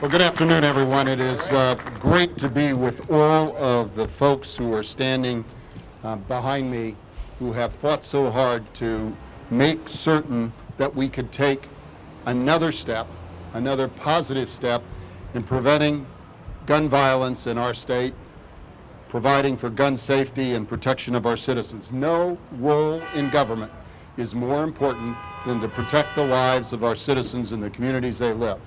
Well, good afternoon, everyone. It is great to be with all of the folks who are standing behind me, who have fought so hard to make certain that we could take another step, another positive step in preventing gun violence in our state, providing for gun safety and protection of our citizens. No role in government is more important than to protect the lives of our citizens in the communities they live.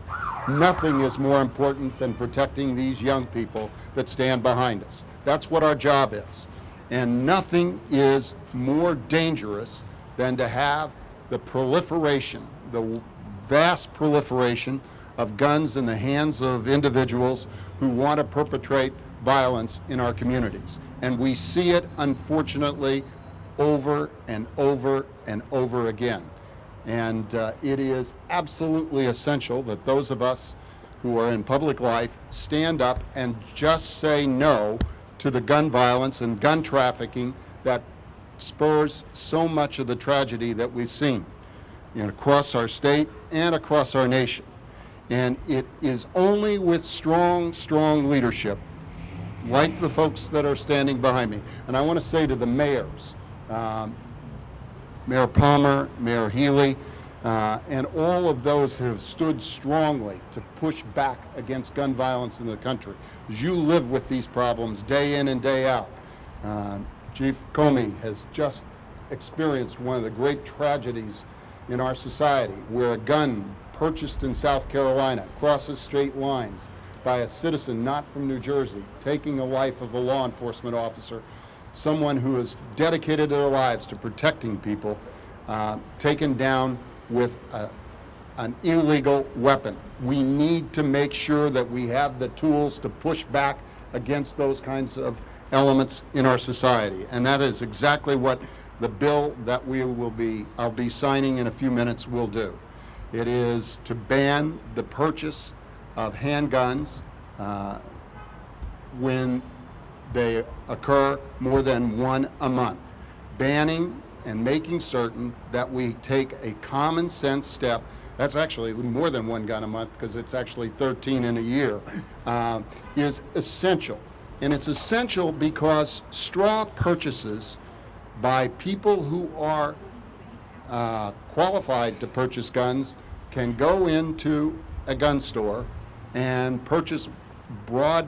Nothing is more important than protecting these young people that stand behind us. That's what our job is. And nothing is more dangerous than to have the proliferation, the vast proliferation of guns in the hands of individuals who want to perpetrate violence in our communities. And we see it, unfortunately, over and over and over again. And it is absolutely essential that those of us who are in public life stand up and just say no to the gun violence and gun trafficking that spurs so much of the tragedy that we've seen across our state and across our nation. And it is only with strong, strong leadership, like the folks that are standing behind me. And I want to say to the mayors, Mayor Palmer, Mayor Healy, and all of those who have stood strongly to push back against gun violence in the country. You live with these problems day in and day out. Chief Comey has just experienced one of the great tragedies in our society, where a gun purchased in South Carolina crosses state lines by a citizen not from New Jersey, taking the life of a law enforcement officer, someone who has dedicated their lives to protecting people, taken down with an illegal weapon. We need to make sure that we have the tools to push back against those kinds of elements in our society. And that is exactly what the bill that I'll be signing in a few minutes will do. It is to ban the purchase of handguns when they occur more than one a month. Banning and making certain that we take a common sense step. That's actually more than one gun a month, because it's actually 13 in a year, is essential. And it's essential because straw purchases by people who are qualified to purchase guns can go into a gun store and purchase broad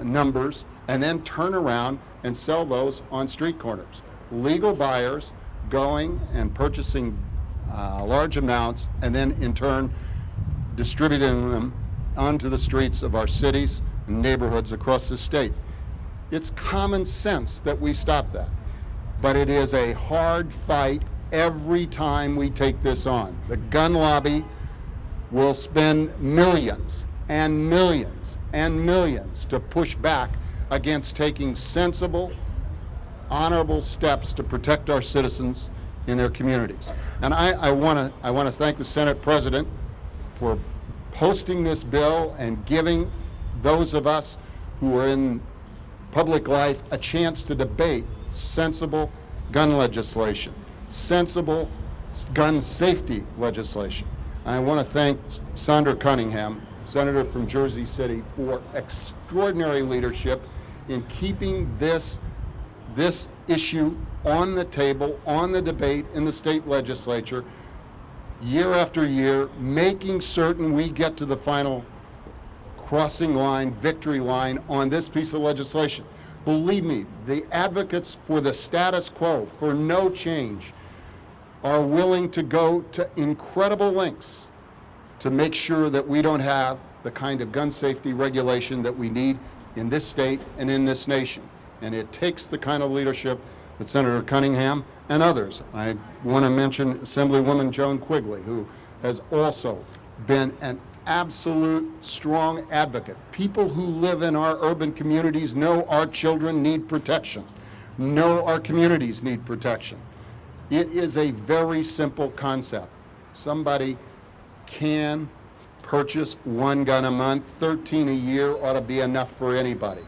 numbers and then turn around and sell those on street corners. Legal buyers going and purchasing large amounts and then in turn distributing them onto the streets of our cities and neighborhoods across the state. It's common sense that we stop that, but it is a hard fight every time we take this on. The gun lobby will spend millions and millions and millions to push back against taking sensible, honorable steps to protect our citizens in their communities. And I want to thank the Senate President for posting this bill and giving those of us who are in public life a chance to debate sensible gun legislation, sensible gun safety legislation. I want to thank Sandra Cunningham, Senator from Jersey City, for extraordinary leadership in keeping this issue on the table, on the debate in the state legislature, year after year, making certain we get to the final crossing line, victory line on this piece of legislation. Believe me, the advocates for the status quo, for no change, are willing to go to incredible lengths to make sure that we don't have the kind of gun safety regulation that we need in this state and in this nation. And it takes the kind of leadership that Senator Cunningham and others. I want to mention Assemblywoman Joan Quigley, who has also been an absolute strong advocate. People who live in our urban communities know our children need protection, know our communities need protection. It is a very simple concept. Somebody can purchase one gun a month. 13 a year ought to be enough for anybody.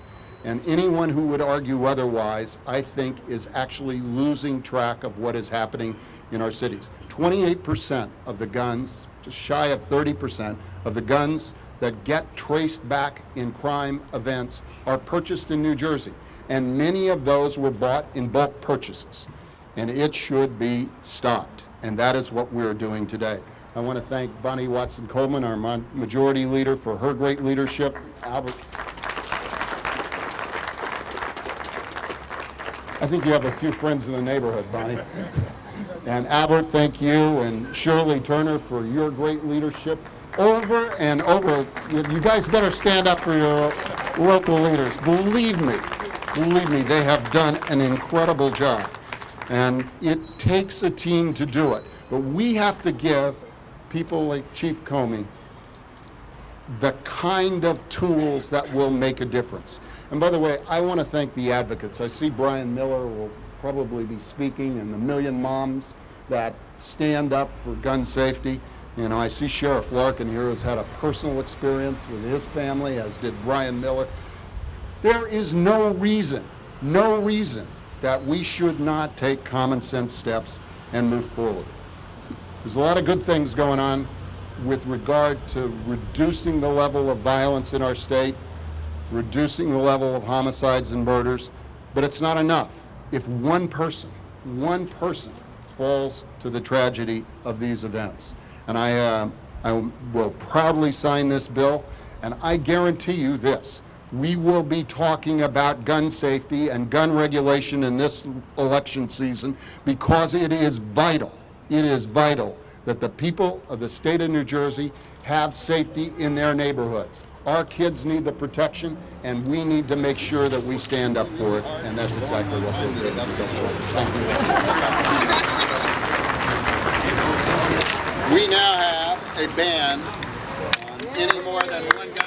And anyone who would argue otherwise, I think, is actually losing track of what is happening in our cities. 28% of the guns, just shy of 30% of the guns that get traced back in crime events are purchased in New Jersey. And many of those were bought in bulk purchases. And it should be stopped. And that is what we're doing today. I want to thank Bonnie Watson-Coleman, our majority leader, for her great leadership. Albert, I think you have a few friends in the neighborhood, Bonnie. And Albert, thank you, and Shirley Turner for your great leadership. Over and over, you guys better stand up for your local leaders. Believe me, they have done an incredible job. And it takes a team to do it. But we have to give people like Chief Comey the kind of tools that will make a difference. And by the way, I want to thank the advocates. I see Brian Miller will probably be speaking, and the million moms that stand up for gun safety. You know, I see Sheriff Larkin here who's had a personal experience with his family, as did Brian Miller. There is no reason that we should not take common sense steps and move forward. There's a lot of good things going on with regard to reducing the level of violence in our state, reducing the level of homicides and murders, but it's not enough if one person falls to the tragedy of these events. And I will proudly sign this bill, and I guarantee you this: we will be talking about gun safety and gun regulation in this election season, because it is vital. It is vital that the people of the state of New Jersey have safety in their neighborhoods. Our kids need the protection, and we need to make sure that we stand up for it, and that's exactly what we'll do. Thank you. We now have a ban on any more than one gun.